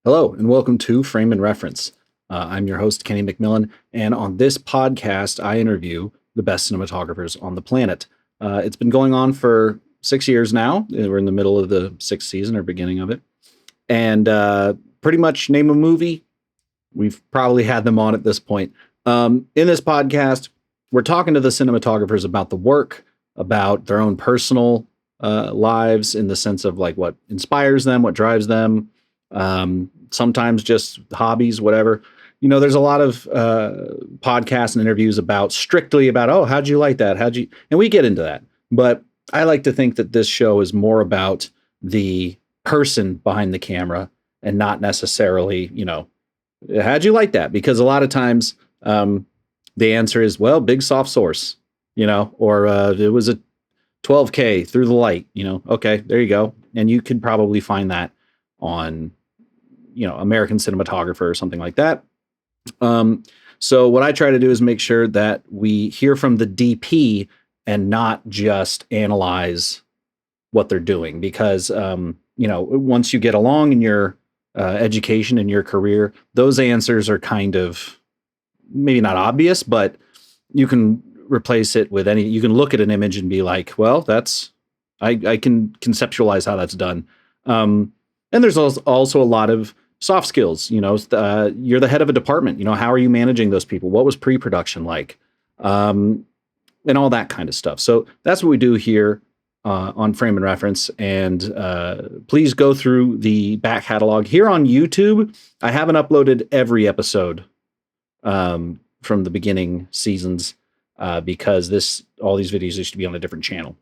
Hello, and welcome to Frame and Reference. I'm your host, Kenny McMillan, and on this podcast, I interview the best cinematographers on the planet. It's been going on for 6 years now. We're in the middle of the sixth season or beginning of it. And pretty much name a movie, we've probably had them on at this point. In this podcast, we're talking to the cinematographers about the work, about their own personal lives in the sense of like what inspires them, what drives them, sometimes just hobbies, whatever. You know, there's a lot of podcasts and interviews strictly about, oh, how'd you like that? And we get into that. But I like to think that this show is more about the person behind the camera and not necessarily, how'd you like that? Because a lot of times the answer is, well, big soft source, or it was a 12K through the light, okay, there you go. And you could probably find that on, American Cinematographer or something like that. So what I try to do is make sure that we hear from the DP and not just analyze what they're doing, because, once you get along in your education and your career, those answers are kind of maybe not obvious, but you can replace it with you can look at an image and be like, well, I can conceptualize how that's done. And there's also a lot of soft skills, you're the head of a department, how are you managing those people? What was pre-production like? And all that kind of stuff. So that's what we do here on Frame and Reference. And please go through the back catalog here on YouTube. I haven't uploaded every episode from the beginning seasons because all these videos used to be on a different channel.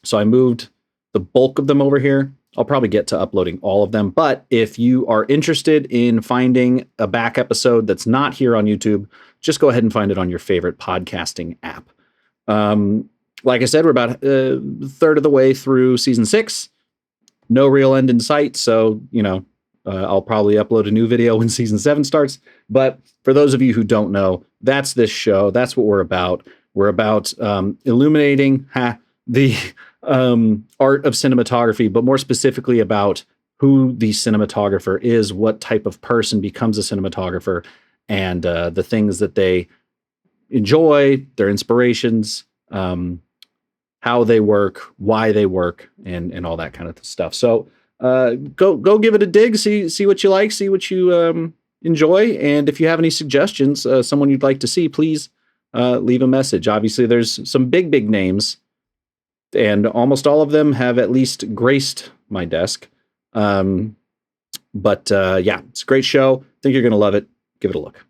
So I moved the bulk of them over here. I'll probably get to uploading all of them. But if you are interested in finding a back episode that's not here on YouTube, just go ahead and find it on your favorite podcasting app. Like I said, we're about a third of the way through season 6. No real end in sight. So, I'll probably upload a new video when season 7 starts. But for those of you who don't know, that's this show. That's what we're about. We're about illuminating the art of cinematography, but more specifically about who the cinematographer is, what type of person becomes a cinematographer, and the things that they enjoy, their inspirations, how they work, why they work, and all that kind of stuff. So go give it a dig, see what you like, see what you enjoy, and if you have any suggestions, someone you'd like to see, please leave a message. Obviously, there's some big names, and almost all of them have at least graced my desk. But yeah, it's a great show. I think you're going to love it. Give it a look.